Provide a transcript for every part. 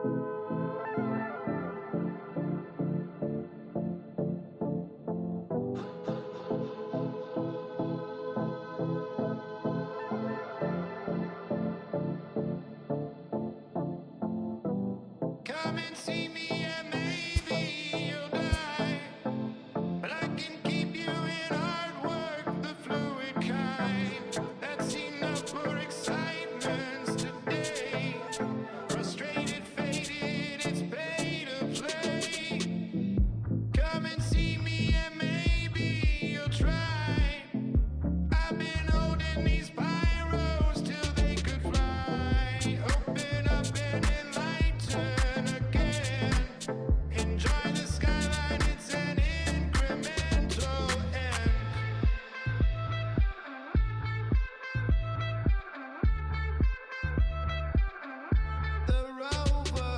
Come and see me and maybe you'll die, but I can keep you in artwork, the fluid kind. That's enough for excitement today. Frustrated, faded, it's pay to play. Come and see me and maybe you'll try. I've been holding these pyros till they could fly. Open up and enlighten again. Enjoy the skyline, it's an incremental end. The rover.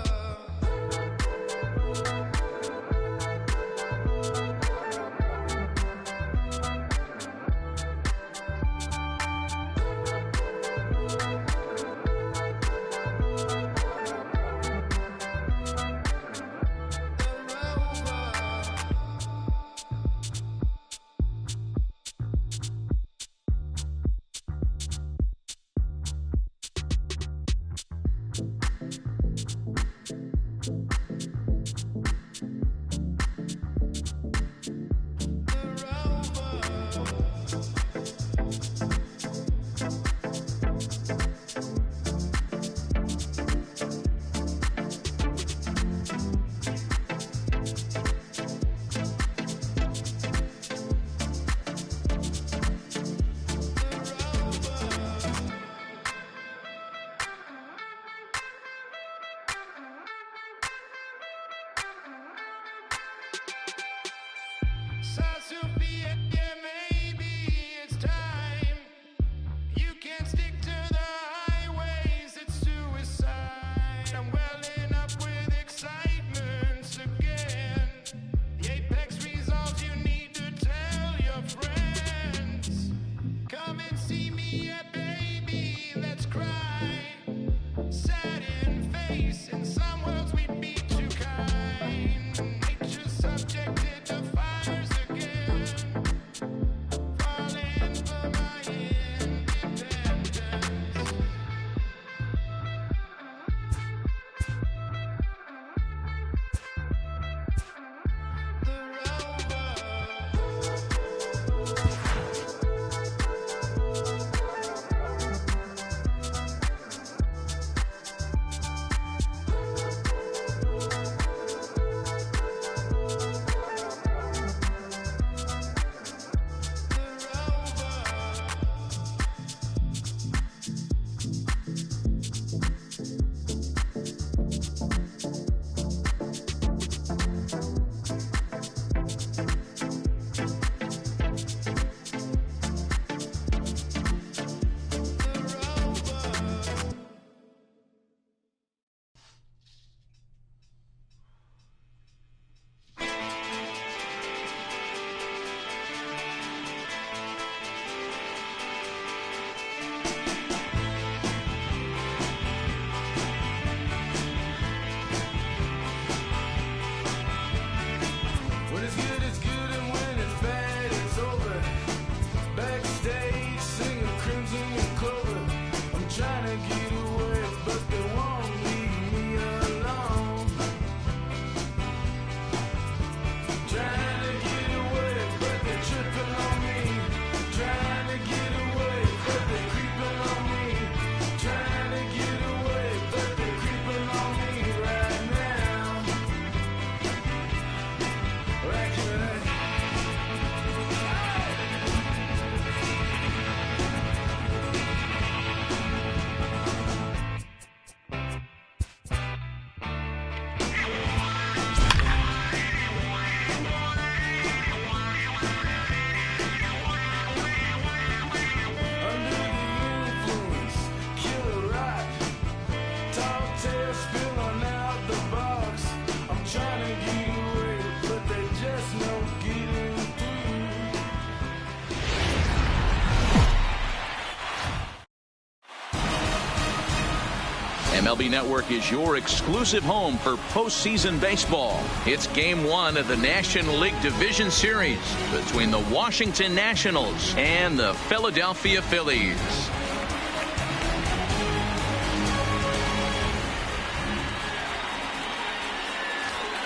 MLB Network is your exclusive home for postseason baseball. It's Game 1 of the National League Division Series between the Washington Nationals and the Philadelphia Phillies.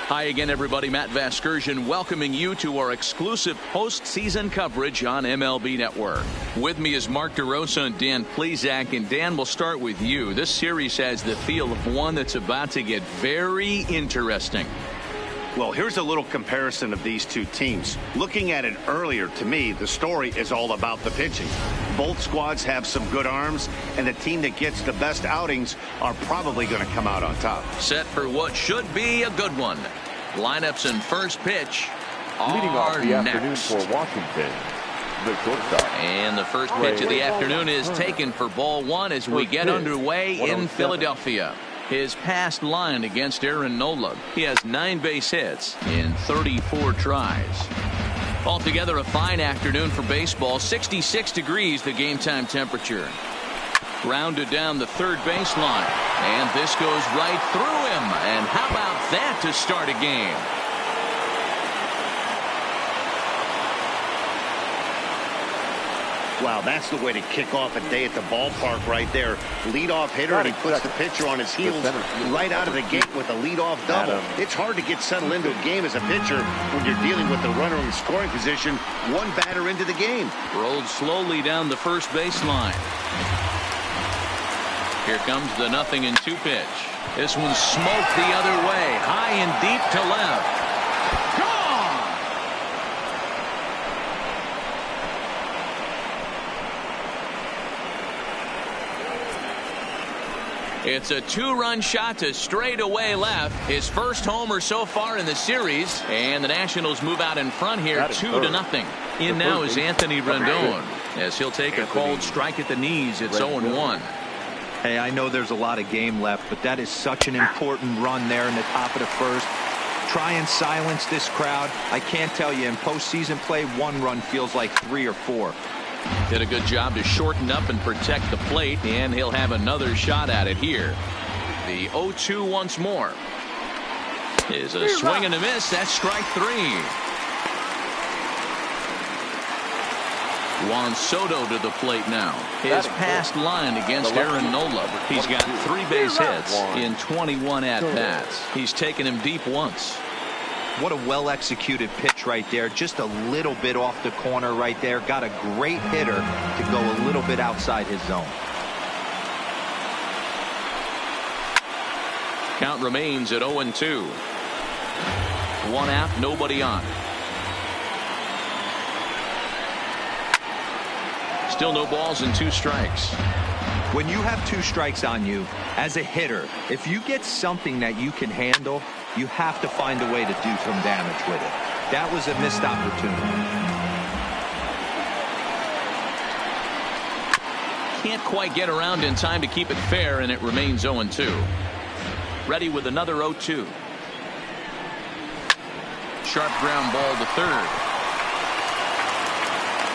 Hi again, everybody. Matt Vasgersian welcoming you to our exclusive postseason coverage on MLB Network. With me is Mark DeRosa and Dan Plesac. And Dan, we'll start with you. This series has the feel of one that's about to get very interesting. Well, here's a little comparison of these two teams. Looking at it earlier, to me, the story is all about the pitching. Both squads have some good arms, and the team that gets the best outings are probably going to come out on top. Set for what should be a good one. Lineups and first pitch leading off the afternoon next. for Washington, the shortstop. And the first pitch of the afternoon is taken for ball one as we get underway in Philadelphia. His past line against Aaron Nola. He has 9 base hits in 34 tries. Altogether, a fine afternoon for baseball. 66 degrees, the game time temperature. Grounded down the third baseline. And this goes right through him. And how about that to start a game? Wow, that's the way to kick off a day at the ballpark right there. Leadoff hitter, and he puts the pitcher on his heels right out of the gate with a leadoff double. It's hard to get settled into a game as a pitcher when you're dealing with the runner in scoring position, one batter into the game. Rolled slowly down the first baseline. Here comes the 0-2 pitch. This one's smoked the other way, high and deep to left. It's a 2-run shot to straightaway left. His first homer so far in the series. And the Nationals move out in front here 2-0. In now is Anthony Rendon as he'll take a cold strike at the knees. It's 0-1. Hey, I know there's a lot of game left, but that is such an important run there in the top of the first. Try and silence this crowd. I can't tell you, in postseason play, 1 run feels like 3 or 4. Did a good job to shorten up and protect the plate, and he'll have another shot at it here. The 0-2 once more. Is a swing and a miss. That's strike 3. Juan Soto to the plate now. His past line against Aaron Nola. He's got 3 base hits in 21 at-bats. He's taken him deep once. What a well-executed pitch right there. Just a little bit off the corner right there. Got a great hitter to go a little bit outside his zone. Count remains at 0-2. 1 out, nobody on. Still no balls and 2 strikes. When you have 2 strikes on you, as a hitter, if you get something that you can handle, you have to find a way to do some damage with it. That was a missed opportunity. Can't quite get around in time to keep it fair, and it remains 0-2. Ready with another 0-2. Sharp ground ball to third.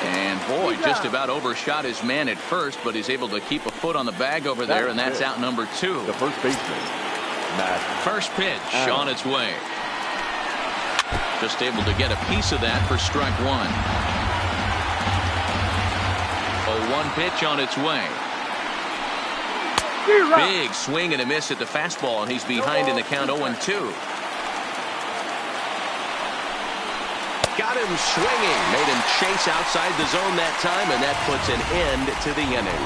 And boy, just about overshot his man at first, but he's able to keep a foot on the bag over there, and that's out number 2. The first baseman. First pitch on its way. Just able to get a piece of that for strike 1. 0-1 pitch on its way. Big swing and a miss at the fastball, and he's behind in the count 0-2. Got him swinging. Made him chase outside the zone that time, and that puts an end to the inning.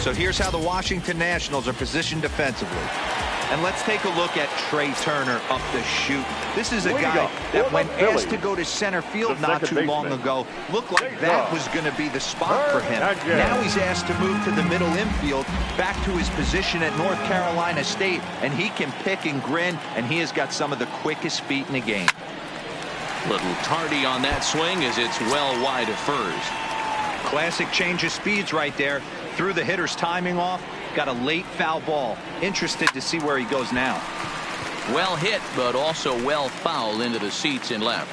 So here's how the Washington Nationals are positioned defensively. And let's take a look at Trey Turner up the chute. This is a guy that when asked to go to center field not too long ago, looked like that was going to be the spot for him. Now he's asked to move to the middle infield, back to his position at North Carolina State, and he can pick and grin, and he has got some of the quickest feet in the game. Little tardy on that swing as it's well wide of first. Classic change of speeds right there. Threw the hitter's timing off. Got a late foul ball. Interested to see where he goes now. Well hit, but also well fouled into the seats in left.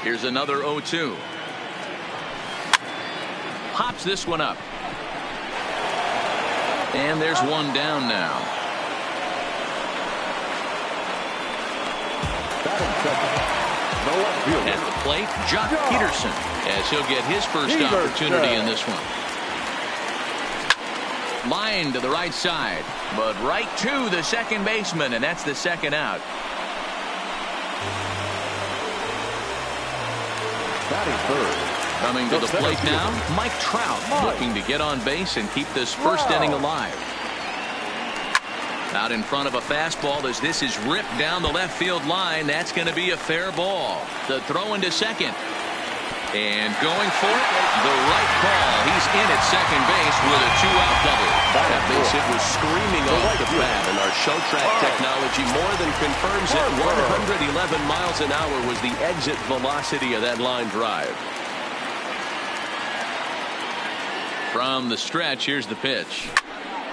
Here's another 0-2. Pops this one up. And there's one down now. At the plate, Jock Peterson, as he'll get his first opportunity in this one. Line to the right side, but right to the second baseman, and that's the second out. Coming to the plate now, Mike Trout, looking to get on base and keep this first inning alive. Out in front of a fastball as this is ripped down the left field line. That's going to be a fair ball. The throw into second. And going for it, the right call. He's in at second base with a 2-out double. That base hit was screaming off the bat, and our show track technology more than confirms it. 111 miles an hour was the exit velocity of that line drive. From the stretch, here's the pitch.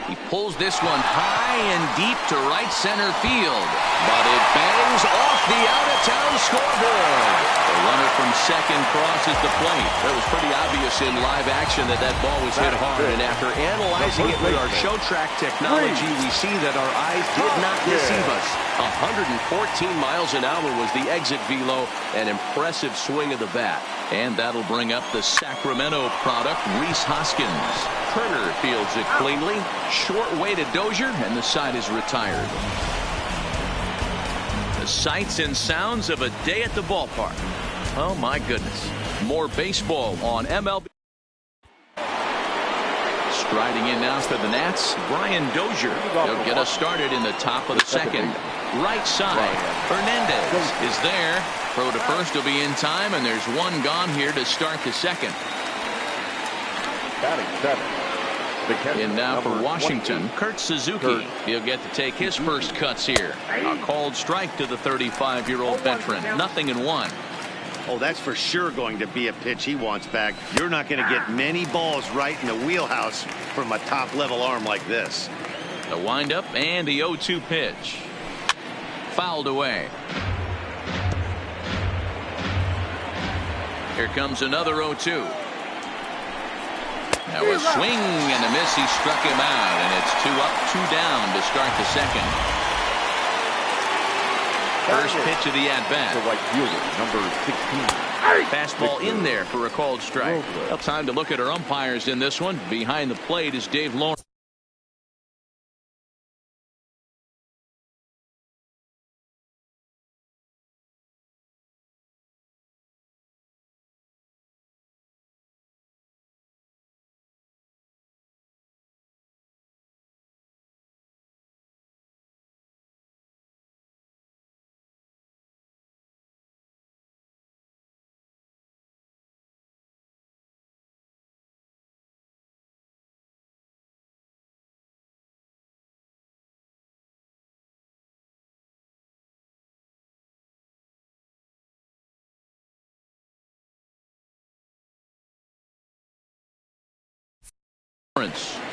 He pulls this one high and deep to right center field, but it bangs off the out-of-town scoreboard. The runner from second crosses the plate. That was pretty obvious in live action that ball was hit hard, and after analyzing it with our show track technology, we see that our eyes did not deceive us. 114 miles an hour was the exit velo, an impressive swing of the bat. And that'll bring up the Sacramento product, Rhys Hoskins. Turner fields it cleanly. Short way to Dozier, and the side is retired. The sights and sounds of a day at the ballpark. Oh, my goodness. More baseball on MLB. Striding in now for the Nats, Brian Dozier. He'll get us started in the top of the second. Right side, Hernandez is there. Throw to first will be in time, and there's one gone here to start the second. In now for Washington, Kurt Suzuki. He'll get to take his first cuts here. A called strike to the 35-year-old veteran. 0-1. Oh, that's for sure going to be a pitch he wants back. You're not going to get many balls right in the wheelhouse from a top-level arm like this. The windup and the 0-2 pitch. Fouled away. Here comes another 0-2. Now a swing and a miss. He struck him out, and it's 2 up, 2 down to start the second. First pitch of the at-bat. The right fielder, number 16. Fastball in there for a called strike. Well, time to look at our umpires in this one. Behind the plate is Dave Lawrence.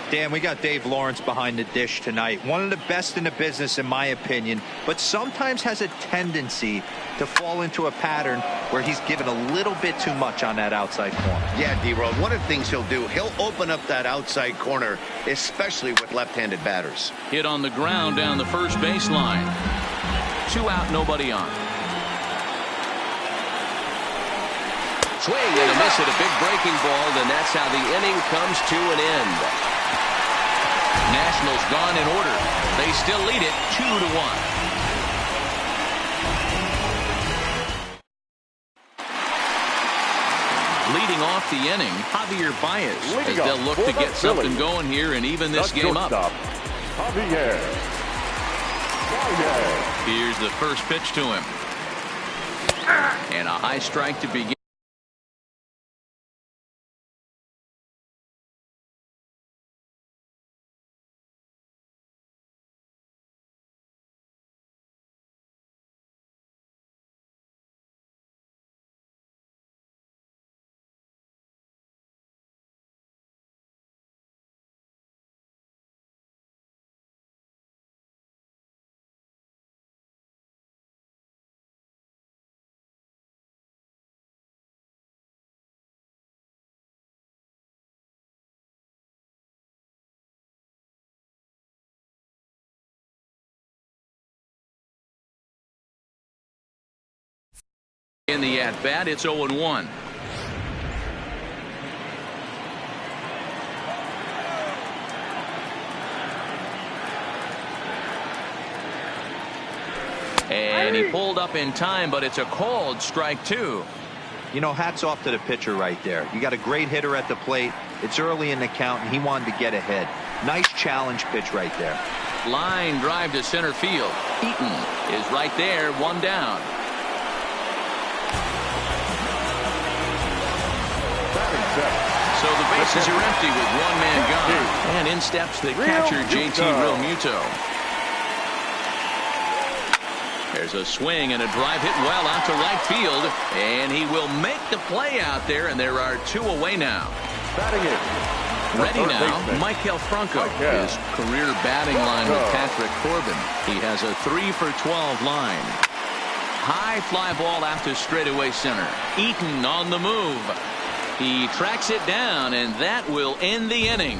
Dan, we got Dave Lawrence behind the dish tonight. One of the best in the business, in my opinion, but sometimes has a tendency to fall into a pattern where he's given a little bit too much on that outside corner. Yeah, D-Road, one of the things he'll do, he'll open up that outside corner, especially with left-handed batters. Hit on the ground down the first baseline. 2 out, nobody on. Swing and a miss at a big breaking ball, and that's how the inning comes to an end. Nationals gone in order. They still lead it 2-1. Leading off the inning, Javier Baez, as they'll look to get something going here and even this game up. Javier. Here's the first pitch to him. And a high strike to begin. In the at-bat, it's 0-1. And he pulled up in time, but it's a called strike 2. You know, hats off to the pitcher right there. You got a great hitter at the plate. It's early in the count, and he wanted to get ahead. Nice challenge pitch right there. Line drive to center field. Eaton is right there, 1 down. So the bases are empty with 1 man gone. And in steps the catcher, JT Realmuto. There's a swing and a drive hit well out to right field. And he will make the play out there, and there are 2 away now. Ready now, Michael Franco. His career batting line with Patrick Corbin. He has a 3-for-12 line. High fly ball out to straightaway center. Eaton on the move. He tracks it down, and that will end the inning.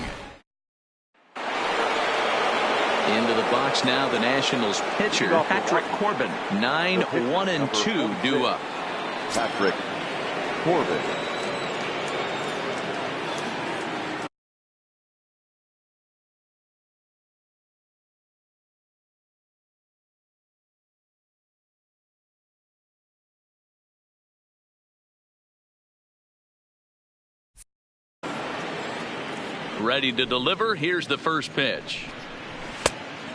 Into the box now, the Nationals pitcher, Patrick Corbin. 9-1-2 due up. Patrick Corbin. Ready to deliver. Here's the first pitch.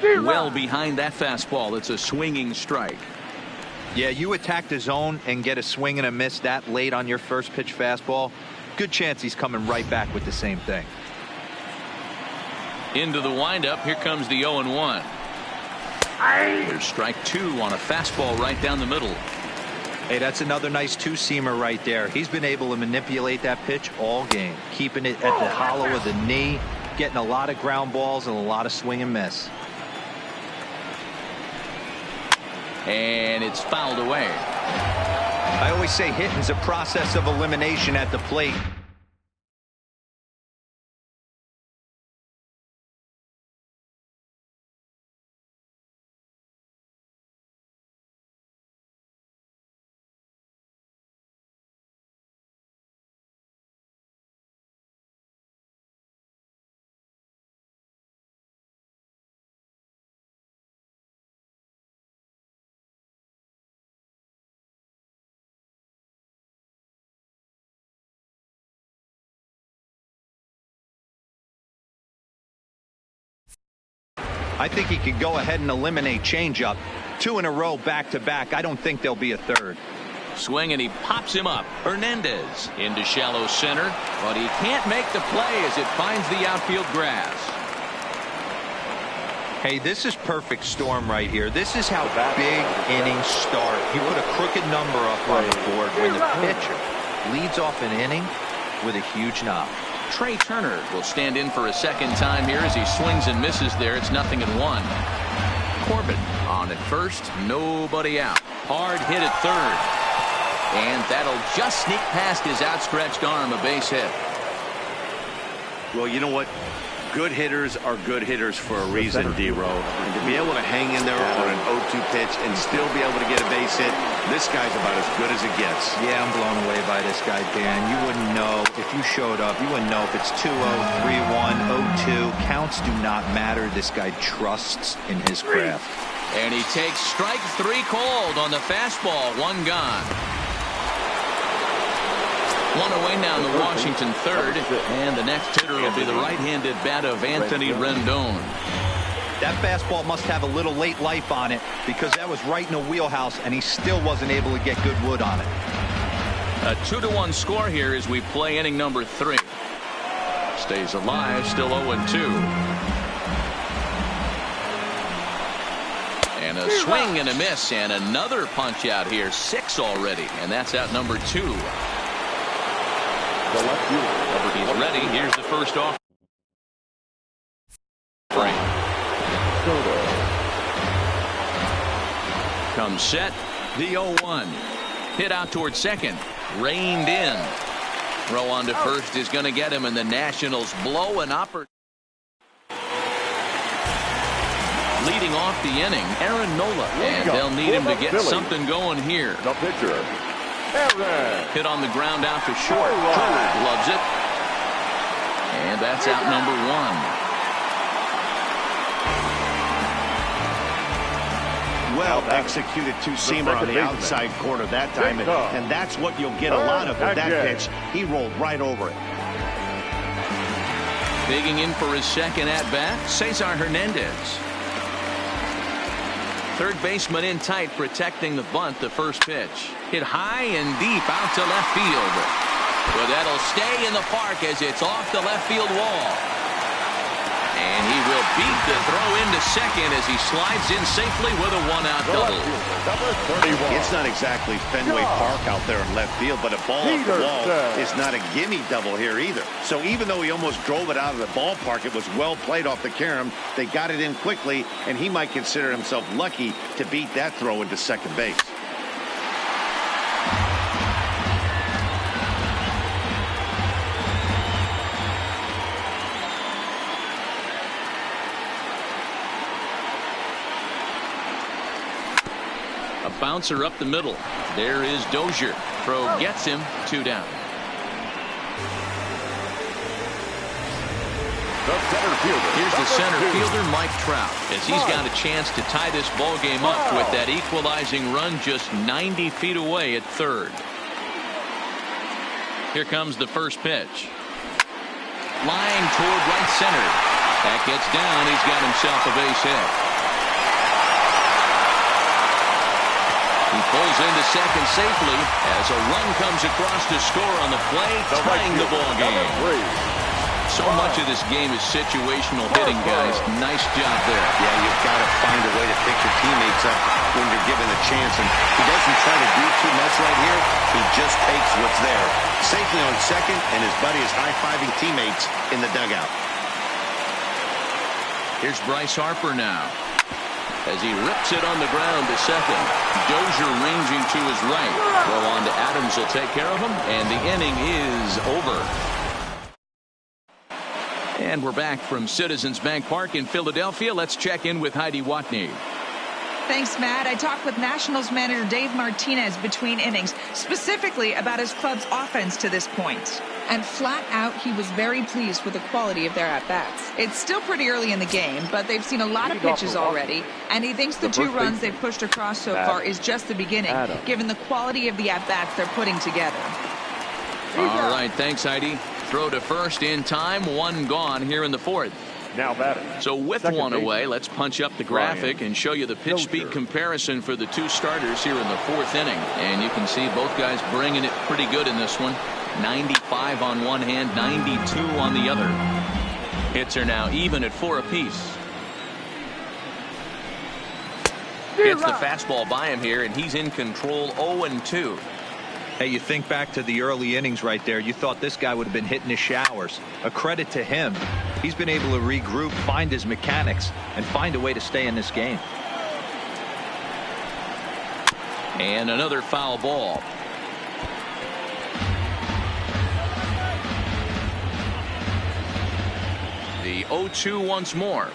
Well behind that fastball. It's a swinging strike. Yeah, you attack the zone and get a swing and a miss that late on your first pitch fastball. Good chance he's coming right back with the same thing. Into the windup. Here comes the 0-1. There's strike 2 on a fastball right down the middle. Hey, that's another nice 2-seamer right there. He's been able to manipulate that pitch all game, keeping it at the hollow of the knee, getting a lot of ground balls and a lot of swing and miss. And it's fouled away. I always say hitting's a process of elimination at the plate. I think he could go ahead and eliminate changeup. 2 in a row back-to-back. I don't think there'll be a third. Swing, and he pops him up. Hernandez into shallow center, but he can't make the play as it finds the outfield grass. Hey, this is perfect storm right here. This is how big innings start. You put a crooked number up on the board when the pitcher leads off an inning with a huge knock. Trey Turner will stand in for a second time here as he swings and misses there. It's 0-1. Corbin on at first, nobody out. Hard hit at third. And that'll just sneak past his outstretched arm, a base hit. Well, you know what? Good hitters are good hitters for a reason, D-Row. And to be able to hang in there on an 0-2 pitch and still be able to get a base hit, this guy's about as good as it gets. Yeah, I'm blown away by this guy, Dan. You wouldn't know if you showed up. You wouldn't know if it's 2-0, 3-1, 0-2. Counts do not matter. This guy trusts in his craft. And he takes strike 3 called on the fastball. 1 gone. 1 away now in the Washington third, and the next hitter will be the right-handed bat of Anthony Rendon. That fastball must have a little late life on it because that was right in the wheelhouse, and he still wasn't able to get good wood on it. A 2-1 score here as we play inning number 3. Stays alive, still 0-2. And a swing and a miss, and another punch out here. 6 already, and that's out number 2. He's ready. Here's the first off. Comes set. The 0-1. Hit out towards second. Reined in. Throw on to first is going to get him, and the Nationals blow an opportunity. Leading off the inning, Aaron Nola. And they'll need him to get something going here. The pitcher, Hit on the ground out to short. Turner loves it. And that's out number one. Well executed two-seamer on the outside corner that time, and that's what you'll get a lot of with that pitch. He rolled right over it. Digging in for his second at-bat, Cesar Hernandez. Third baseman in tight, protecting the bunt. The first pitch hit high and deep out to left field, but that'll stay in the park as it's off the left field wall. And he will beat the throw into second as he slides in safely with a one-out double. It's not exactly Fenway Park out there in left field, but a ball off the wall is not a gimme double here either. So even though he almost drove it out of the ballpark, it was well played off the carom. They got it in quickly, and he might consider himself lucky to beat that throw into second base. Bouncer up the middle. There is Dozier. Throw gets him. 2 down. Here's the center fielder, Mike Trout, as he's got a chance to tie this ball game up with that equalizing run just 90 feet away at third. Here comes the first pitch. Line toward right center. That gets down. He's got himself a base hit. He pulls into second safely as a run comes across to score on the play, tying the ball game. So much of this game is situational hitting, guys. Nice job there. Yeah, you've got to find a way to pick your teammates up when you're given a chance. And he doesn't try to do too much right here. He just takes what's there. Safely on second, and his buddy is high-fiving teammates in the dugout. Here's Bryce Harper now, as he rips it on the ground to second. Dozier ranging to his right. Throw on to Adams will take care of him, and the inning is over. And we're back from Citizens Bank Park in Philadelphia. Let's check in with Heidi Watney. Thanks, Matt. I talked with Nationals manager Dave Martinez between innings, specifically about his club's offense to this point. And flat out, he was very pleased with the quality of their at-bats. It's still pretty early in the game, but they've seen a lot of pitches already, and he thinks the 2 runs they've pushed across so far is just the beginning, given the quality of the at-bats they're putting together. All right, thanks, Heidi. Throw to first in time, 1 gone here in the 4th. Now batting. So with 1 away, let's punch up the graphic and show you the pitch speed comparison for the 2 starters here in the 4th inning. And you can see both guys bringing it pretty good in this one. 95 on one hand, 92 on the other. Hits are now even at 4 apiece. Gets the fastball by him here, and he's in control. 0-2. Hey, you think back to the early innings right there. You thought this guy would have been hitting his showers. A credit to him. He's been able to regroup, find his mechanics, and find a way to stay in this game. And another foul ball. The 0-2 once more.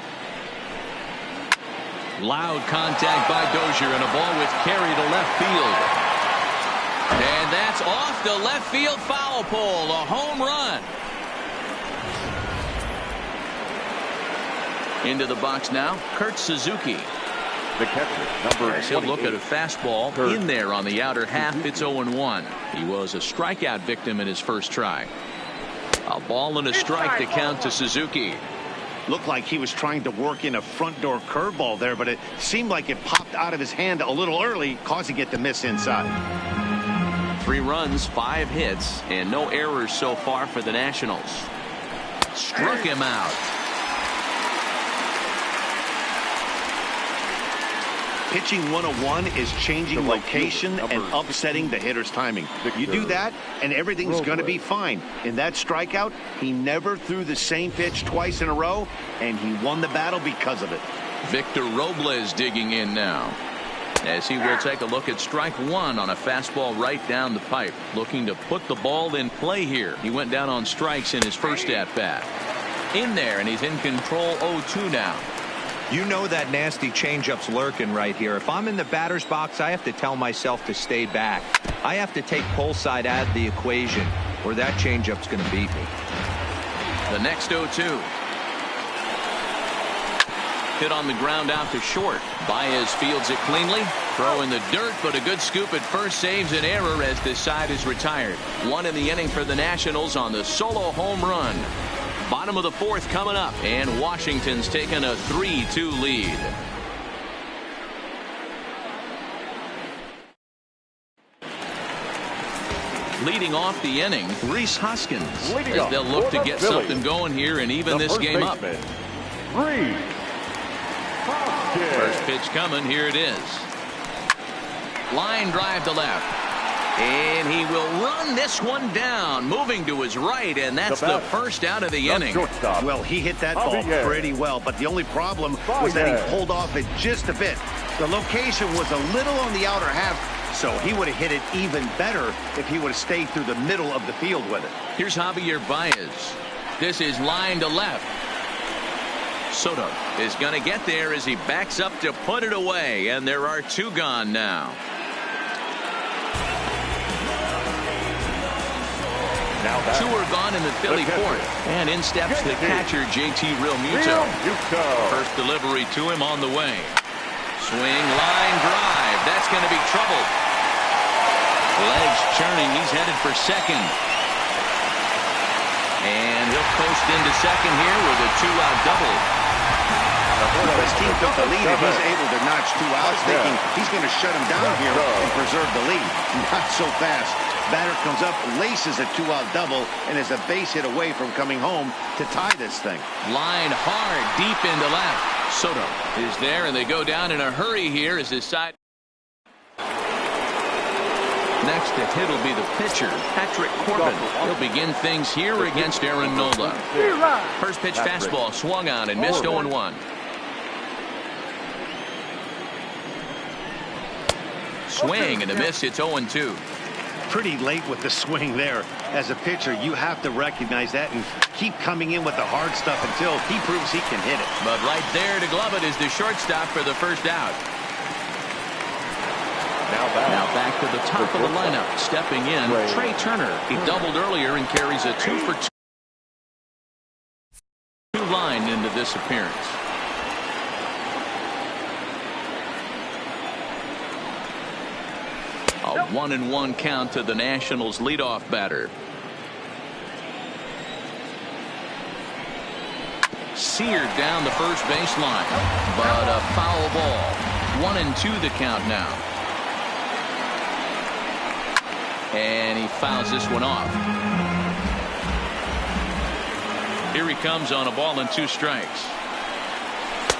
Loud contact by Dozier, and a ball with carry to left field. And that's off the left field foul pole, a home run. Into the box now, Kurt Suzuki. The catcher, number He'll look at a fastball in there on the outer half. It's 0-1. He was a strikeout victim in his first try. A ball and a strike to count to Suzuki. Looked like he was trying to work in a front door curveball there, but it seemed like it popped out of his hand a little early, causing it to miss inside. 3 runs, 5 hits, and no errors so far for the Nationals. Struck him out. Pitching 101 is changing location and upsetting the hitter's timing. You do that, and everything's going to be fine. In that strikeout, he never threw the same pitch twice in a row, and he won the battle because of it. Victor Robles digging in now, as he will take a look at strike 1 on a fastball right down the pipe, looking to put the ball in play here. He went down on strikes in his first at-bat. In there, and he's in control. 0-2 now. You know that nasty changeup's lurking right here. If I'm in the batter's box, I have to tell myself to stay back. I have to take pull side out of the equation, or that changeup's going to beat me. The next 0-2. Hit on the ground out to short. Baez fields it cleanly. Throw in the dirt, but a good scoop at first saves an error as this side is retired. One in the inning for the Nationals on the solo home run. Bottom of the fourth coming up, and Washington's taken a 3-2 lead. Leading off the inning, Rhys Hoskins, as they'll look to get something going here and even this game up. First pitch coming. Here it is. Line drive to left. And he will run this one down, moving to his right, and that's the first out of the inning. Well, he hit that ball pretty well, but the only problem was that he pulled off it just a bit. The location was a little on the outer half, so he would have hit it even better if he would have stayed through the middle of the field with it. Here's Javier Baez. This is line to left. Soto is going to get there as he backs up to put it away, and there are two gone now. Two are gone in the Philly fourth, and in steps the catcher, JT Realmuto. First delivery to him on the way. Swing, line drive. That's going to be trouble. Legs churning. He's headed for second. And he'll coast into second here with a two-out double. His team took the lead, and he's able to notch 2 outs, thinking he's going to shut him down here and preserve the lead. Not so fast. Batter comes up, laces a 2-out double, and is a base hit away from coming home to tie this thing. Line hard, deep into left. Soto is there, and they go down in a hurry here as this side. Next to hit will be the pitcher, Patrick Corbin. He'll begin things here against Aaron Nola. First pitch fastball swung on and missed 0-1. Swing and a miss. It's 0-2. Pretty late with the swing there. As a pitcher, you have to recognize that and keep coming in with the hard stuff until he proves he can hit it. But right there to glove it is the shortstop for the first out. Now back to the top of the lineup. Stepping in, Trey Turner. He doubled earlier and carries a 2-for-2 line into this appearance. A 1-1 count to the Nationals leadoff batter. Seared down the first baseline, but a foul ball. 1-2 the count now. And he fouls this one off. Here he comes on a ball and 2 strikes.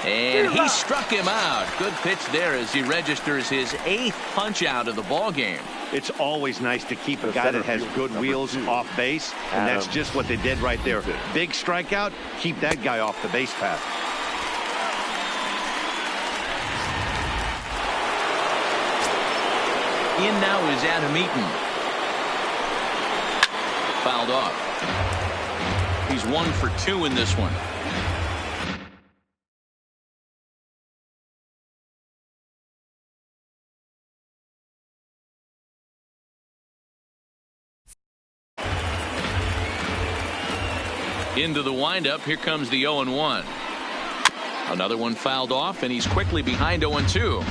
And he struck him out. Good pitch there as he registers his 8th punch out of the ball game. It's always nice to keep a guy that has good wheels off base, and that's just what they did right there. Big strikeout, keep that guy off the base path. In now is Adam Eaton. Fouled off. He's 1 for 2 in this one. Into the windup. Here comes the 0-1. Another one fouled off, and he's quickly behind 0-2.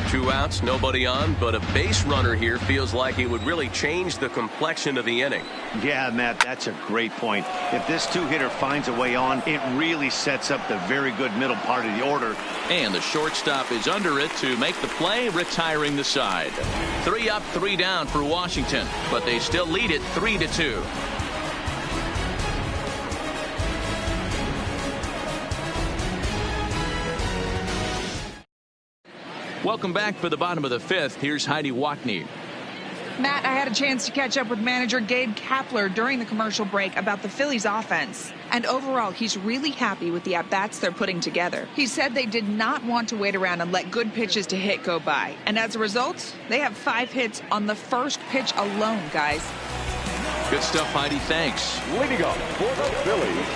2 outs, nobody on, but a base runner here feels like it would really change the complexion of the inning. Yeah, Matt, that's a great point. If this 2-hitter finds a way on, it really sets up the very good middle part of the order. And the shortstop is under it to make the play, retiring the side. 3 up, 3 down for Washington, but they still lead it 3-2. Welcome back for the bottom of the 5th. Here's Heidi Watney. Matt, I had a chance to catch up with manager Gabe Kapler during the commercial break about the Phillies offense. And overall, he's really happy with the at-bats they're putting together. He said they did not want to wait around and let good pitches to hit go by. And as a result, they have 5 hits on the first pitch alone, guys. Good stuff, Heidi. Thanks. Leading up for the Phillies,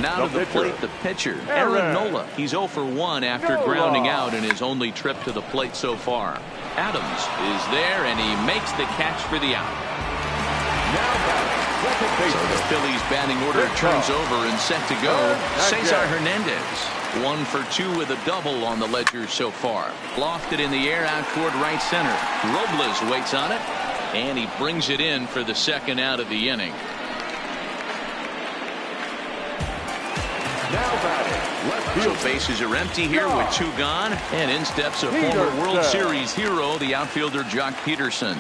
Now to the plate, the pitcher, Aaron Nola. He's 0 for 1 after grounding out in his only trip to the plate so far. Adams is there, and he makes the catch for the out. So the Phillies batting order turns over and set to go. Cesar Hernandez, 1 for 2 with a double on the ledger so far. Lofted in the air out toward right center. Robles waits on it, and he brings it in for the second out of the inning. So bases are empty here with 2 gone, and in steps a former World Series hero, the outfielder Jock Peterson.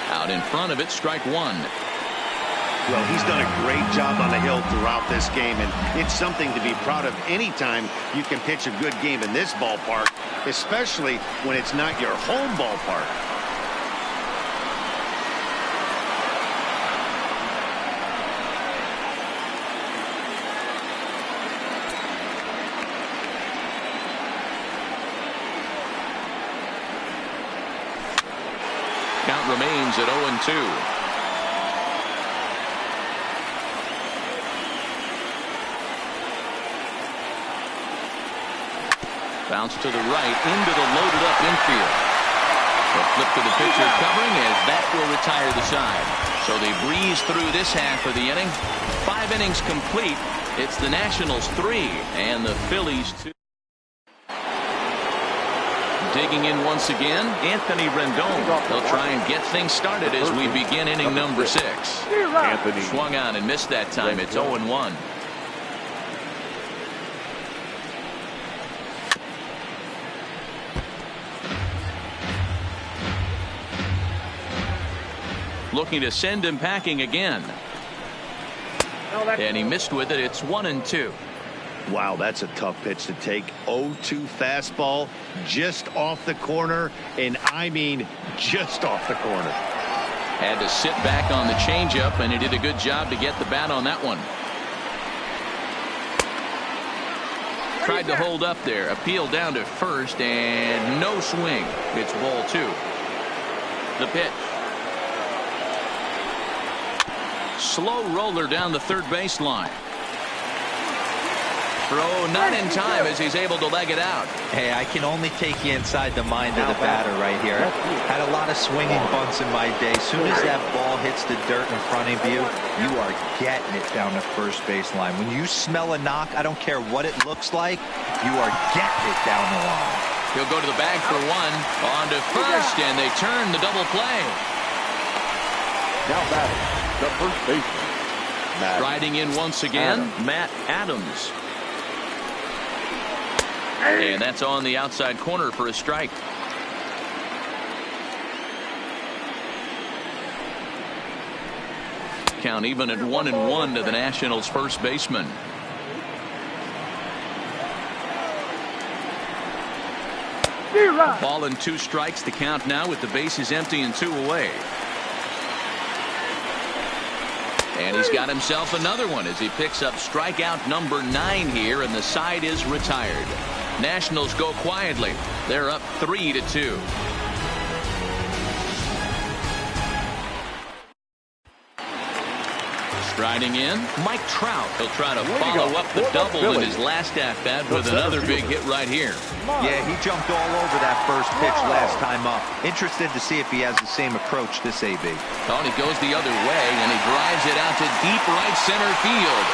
Out in front of it, strike 1. Well, he's done a great job on the hill throughout this game, and it's something to be proud of anytime you can pitch a good game in this ballpark, especially when it's not your home ballpark. Count remains at 0-2. Bounce to the right into the loaded up infield. A flip to the pitcher covering as that will retire the side. So they breeze through this half of the inning. 5 innings complete. It's the Nationals 3 and the Phillies 2. Digging in once again, Anthony Rendon. They'll try and get things started as we begin inning number 6. Anthony swung on and missed that time. It's 0-1. Looking to send him packing again. And he missed with it. It's 1-2. Wow, that's a tough pitch to take. 0-2 fastball just off the corner, and I mean just off the corner. Had to sit back on the changeup, and he did a good job to get the bat on that one. Tried to hold up there. Appeal down to first, and no swing. It's ball 2. The pitch. Slow roller down the third baseline. Throw not in time as he's able to leg it out. Hey, I can only take you inside the mind of the batter right here. Had a lot of swinging bunts in my day. As soon as that ball hits the dirt in front of you, you are getting it down the first baseline. When you smell a knock, I don't care what it looks like, you are getting it down the line. He'll go to the bag for 1. On to first, and they turn the double play. Now batting, the first baseman. Riding in once again, Matt Adams. And that's on the outside corner for a strike. Count even at 1-1 to the Nationals' first baseman. Ball and 2 strikes to count now with the bases empty and 2 away. And he's got himself another one as he picks up strikeout number 9 here, and the side is retired. Nationals go quietly. They're up 3-2. Striding in, Mike Trout. He'll try to follow up the double in his last at-bat with another big hit right here. Yeah, he jumped all over that first pitch last time up. Interested to see if he has the same approach this AB. Oh, and he goes the other way, and he drives it out to deep right center field.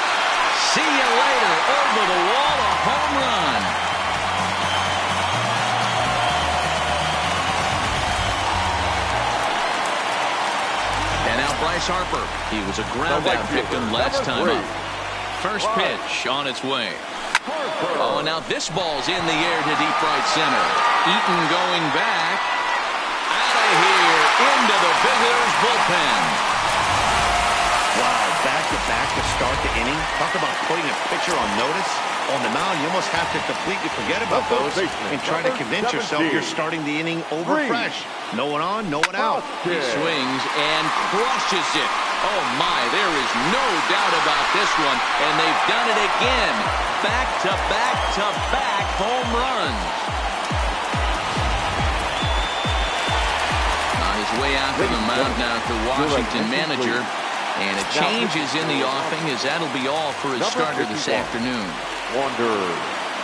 See you later. Over the wall, a home run. Bryce Harper. He was a ground-out victim last time up. First pitch on its way. Oh, and now this ball's in the air to deep right center. Eaton going back. Out of here into the visitors' bullpen. Wow, back-to-back to start the inning. Talk about putting a pitcher on notice. On the mound, you almost have to completely forget about those and try to convince yourself you're starting the inning over fresh. No one on, no one out. He swings and crushes it. Oh, my, there is no doubt about this one. And they've done it again. Back-to-back-to-back home runs. On his way out to the mound now to Washington manager And a change is in the offing, as that'll be all for his starter this afternoon.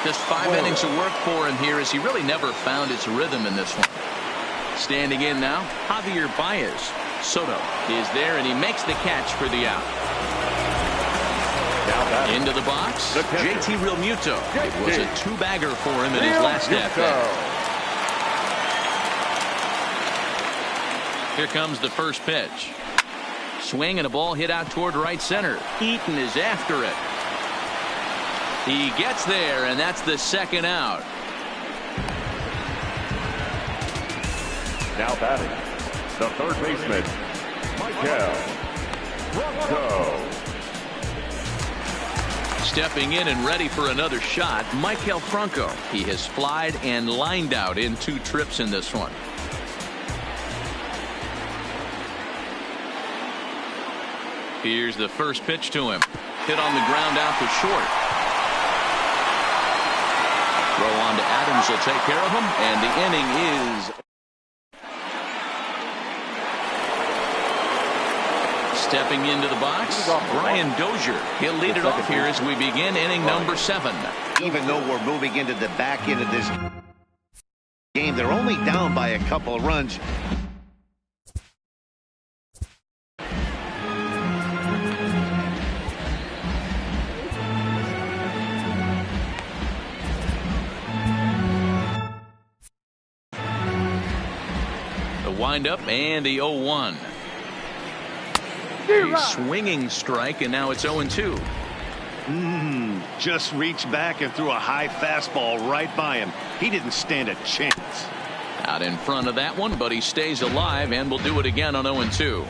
Just 5 innings of work for him here, as he really never found his rhythm in this one. Standing in now, Javier Baez. Soto is there, and he makes the catch for the out. Into the box, JT Realmuto. It was a 2-bagger for him in his last at-bat. Here comes the first pitch. Swing and a ball hit out toward right center. Eaton is after it. He gets there, and that's the second out. Now batting, the third baseman, Michael Franco. Stepping in and ready for another shot, Michael Franco. He has flied and lined out in 2 trips in this one. Here's the first pitch to him. Hit on the ground out to short. Throw on to Adams will take care of him, and the inning is... Stepping into the box, Brian Dozier. He'll lead it off here as we begin inning number 7. Even though we're moving into the back end of this game, they're only down by a couple of runs. The windup and the 0-1. A swinging strike, and now it's 0-2. Just reached back and threw a high fastball right by him. He didn't stand a chance. Out in front of that one, but he stays alive and will do it again on 0-2.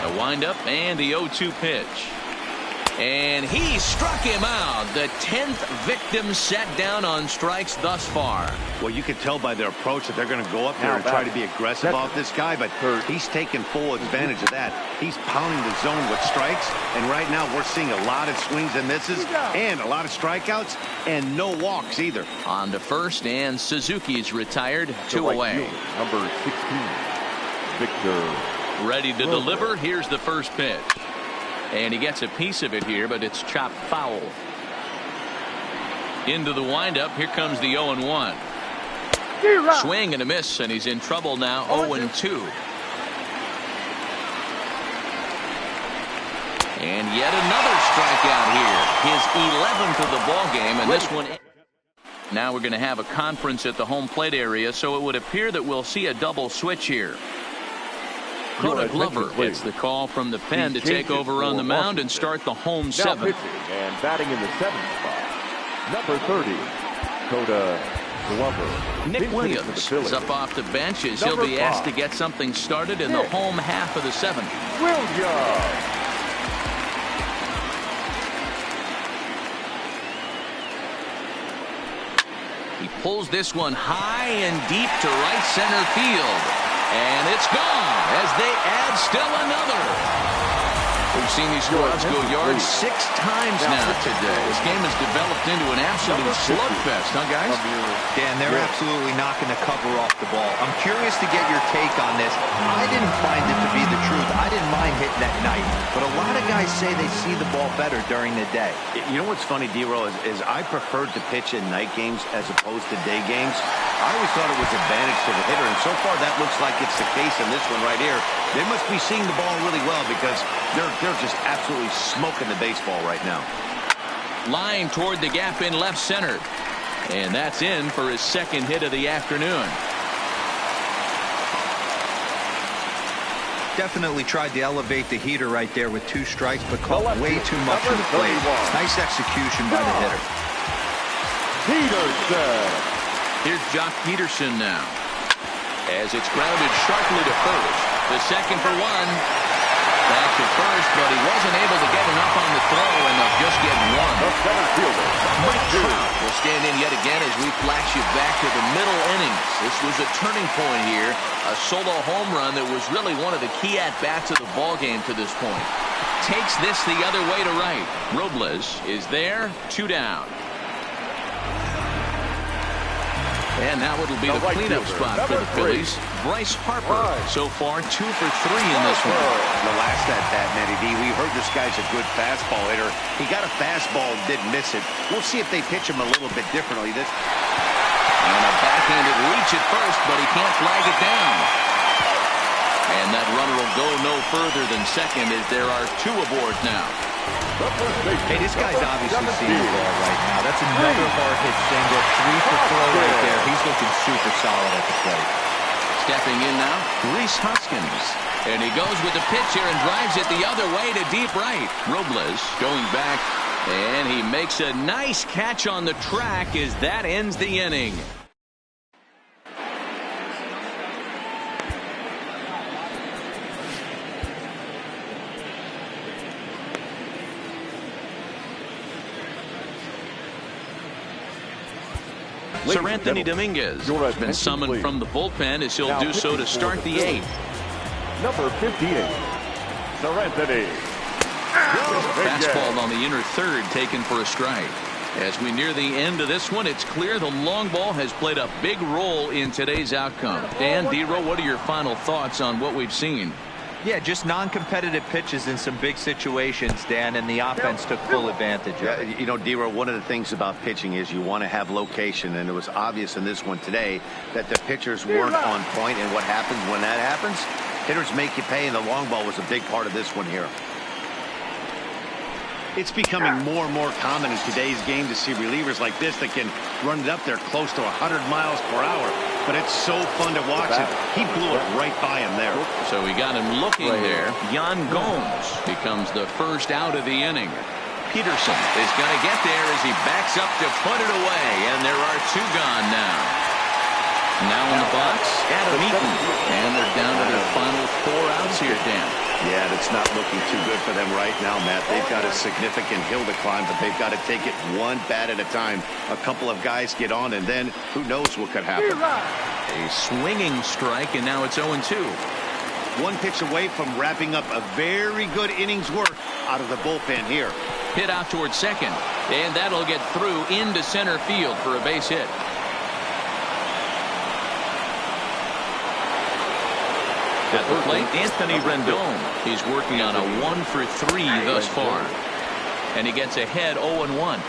A windup and the 0-2 pitch. And he struck him out. The 10th victim set down on strikes thus far. Well, you can tell by their approach that they're going to go up there and try to be aggressive off this guy, but he's taking full advantage of that. He's pounding the zone with strikes, and right now we're seeing a lot of swings and misses and a lot of strikeouts and no walks either. On to first, and Suzuki's retired. 2 away. Number 16, Victor. Ready to deliver. Here's the first pitch. And he gets a piece of it here, but it's chopped foul. Into the windup. Here comes the 0-1. Swing and a miss, and he's in trouble now. 0-2. And yet another strikeout here. His 11th of the ball game, and this one. Now we're going to have a conference at the home plate area, so it would appear that we'll see a double switch here. Dakota Glover gets the call from the pen to take over on the mound and start the home 7th. And batting in the 7th spot, number 30, Dakota Glover. Nick Williams is up off the bench as he'll be asked to get something started in the home half of the 7th. Williams. He pulls this one high and deep to right center field. And it's gone as they add still another. We've seen these squads go yards 6 times now today. This game has developed into an absolute slugfest, huh, guys? Dan, they're absolutely not going to cover off the ball. I'm curious to get your take on this. I didn't find it to be the truth. I didn't mind hitting at night. But a lot of guys say they see the ball better during the day. You know what's funny, D-Roll, is I preferred to pitch in night games as opposed to day games. I always thought it was advantage to the hitter, and so far that looks like it's the case in this one right here. They must be seeing the ball really well because they're just absolutely smoking the baseball right now. Line toward the gap in left center. And that's in for his 2nd hit of the afternoon. Definitely tried to elevate the heater right there with 2 strikes, but caught way too much of the plate. Nice execution by the hitter. Peterson. Here's Jock Peterson now. As it's grounded sharply to first. The second for 1. Back to first, but he wasn't able to get enough on the throw, and they'll just get 1. The center fielder, Mike Trout will stand in yet again as we flash you back to the middle innings. This was a turning point here. A solo home run that was really one of the key at-bats of the ball game to this point. Takes this the other way to right. Robles is there, 2 down. And now it'll be the cleanup spot for the Phillies. Bryce Harper, so far 2 for 3 in this one. The last at-bat, Matty D, we heard this guy's a good fastball hitter. He got a fastball and didn't miss it. We'll see if they pitch him a little bit differently. And a backhanded reach at first, but he can't flag it down. And that runner will go no further than second as there are 2 aboard now. Hey, this guy's obviously seeing the ball right now. That's another hard hit single. 3 for 4 right there. He's looking super solid at the plate. Stepping in now, Rhys Hoskins. And he goes with the pitch here and drives it the other way to deep right. Robles going back, and he makes a nice catch on the track as that ends the inning. Sir Anthony Dominguez has been summoned from the bullpen as he'll do so to start the 8th. Number 58, Sir Anthony. Fastball on the inner third taken for a strike. As we near the end of this one, it's clear the long ball has played a big role in today's outcome. Dan, D-Row, what are your final thoughts on what we've seen? Yeah, just non-competitive pitches in some big situations, Dan, and the offense took full advantage of it. You know, D-Row, one of the things about pitching is you want to have location, and it was obvious in this one today that the pitchers weren't on point, and what happens when that happens? Hitters make you pay, and the long ball was a big part of this one here. It's becoming more and more common in today's game to see relievers like this that can run it up there close to 100 miles per hour. But it's so fun to watch it. He blew it right by him there. So we got him looking there. Yan Gomes becomes the first out of the inning. Peterson is going to get there as he backs up to put it away. And there are 2 gone now. Now in the box, Adam Eaton. And they're down to their final 4 outs here, Dan. Yeah, it's not looking too good for them right now, Matt. They've got a significant hill to climb, but they've got to take it one bat at a time. A couple of guys get on, and then who knows what could happen. A swinging strike, and now it's 0-2. One pitch away from wrapping up a very good inning's work out of the bullpen here. Hit out towards second, and that'll get through into center field for a base hit. At the plate, Anthony Rendon. He's working on a 1 for 3 thus far. And he gets ahead 0-1.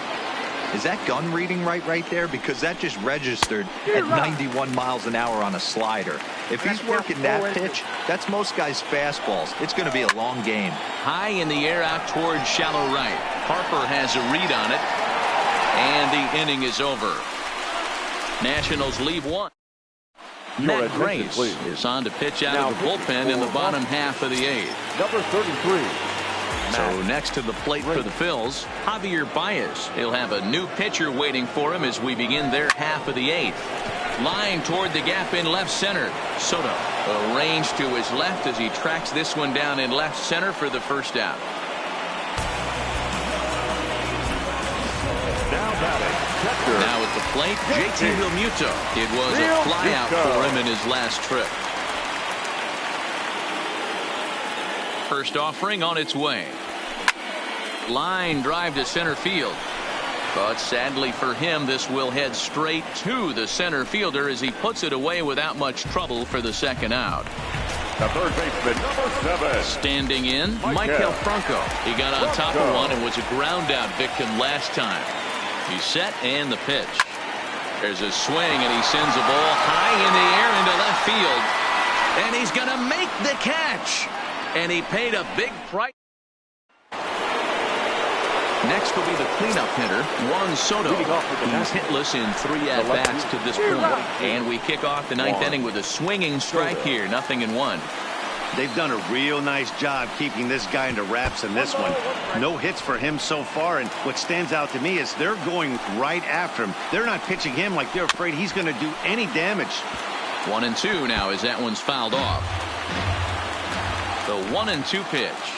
Is that gun reading right there? Because that just registered at 91 miles an hour on a slider. If he's working that pitch, that's most guys' fastballs. It's going to be a long game. High in the air out towards shallow right. Harper has a read on it. And the inning is over. Nationals leave 1. Matt Grace is on to pitch out of the bullpen in the bottom half of the 8th. Number 33. So next to the plate for the Phils, Javier Baez. He'll have a new pitcher waiting for him as we begin their half of the 8th. Line toward the gap in left center. Soto arranged to his left as he tracks this one down in left center for the first out. Now at the plate, JT Realmuto. It was a flyout for him in his last trip. First offering on its way. Line drive to center field. But sadly for him, this will head straight to the center fielder as he puts it away without much trouble for the second out. The third baseman, number 7. Standing in, Michael Franco. He got on top of one and was a ground out victim last time. He's set and the pitch. There's a swing and he sends a ball high in the air into left field. And he's going to make the catch. And he paid a big price. Next will be the cleanup hitter, Juan Soto. He's hitless in 3 at-bats to this point. And we kick off the 9th inning with a swinging strike here, 0-1. They've done a real nice job keeping this guy into wraps in this one. No hits for him so far, and what stands out to me is they're going right after him. They're not pitching him like they're afraid he's going to do any damage. 1-2 now as that one's fouled off. The 1-2 pitch.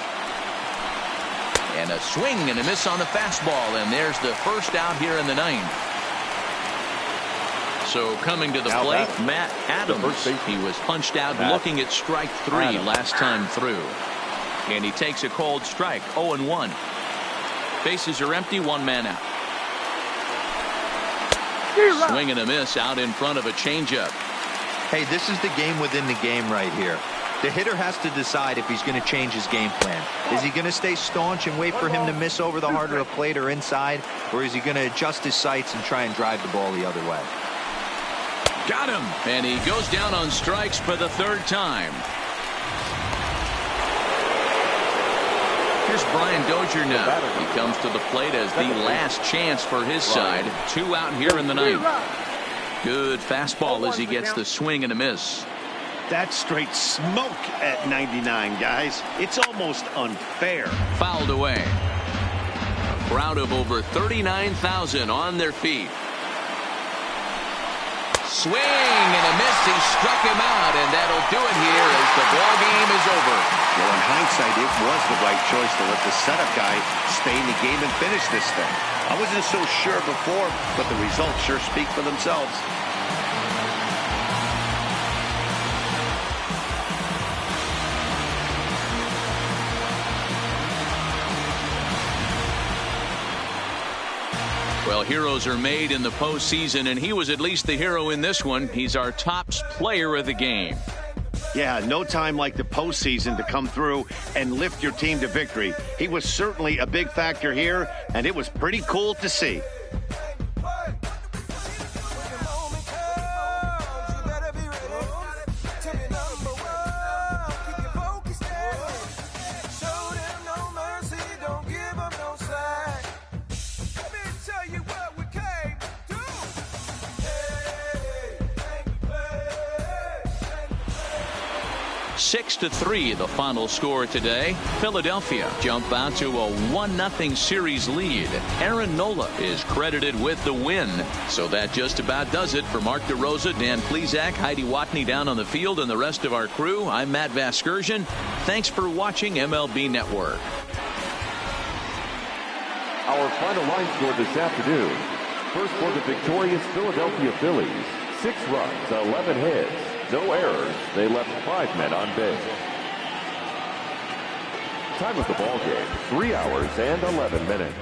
And a swing and a miss on the fastball, and there's the first out here in the 9th. So coming to the plate, Matt Adams. He was punched out looking at strike 3 last time through. And he takes a cold strike, 0-1. Bases are empty, 1 man out. Swing and a miss out in front of a changeup. Hey, this is the game within the game right here. The hitter has to decide if he's going to change his game plan. Is he going to stay staunch and wait for him to miss over the heart of the plate or inside? Or is he going to adjust his sights and try and drive the ball the other way? Got him. And he goes down on strikes for the third time. Here's Brian Dozier now. He comes to the plate as the last chance for his side. 2 out here in the ninth. Good fastball as he gets the swing and a miss. That's straight smoke at 99, guys. It's almost unfair. Fouled away. A crowd of over 39,000 on their feet. Swing and a miss. He struck him out, and that'll do it here as the ball game is over. Well, in hindsight, it was the right choice to let the setup guy stay in the game and finish this thing. I wasn't so sure before, but the results sure speak for themselves. Well, heroes are made in the postseason, and he was at least the hero in this one. He's our top player of the game. Yeah, no time like the postseason to come through and lift your team to victory. He was certainly a big factor here, and it was pretty cool to see. Six to 3, the final score today. Philadelphia jump out to a 1-0 series lead. Aaron Nola is credited with the win. So that just about does it for Mark DeRosa, Dan Plesac, Heidi Watney down on the field, and the rest of our crew. I'm Matt Vasgersian. Thanks for watching MLB Network. Our final line score this afternoon. First for the victorious Philadelphia Phillies. 6 runs, 11 hits. No errors. They left 5 men on base. Time of the ball game, 3 hours and 11 minutes.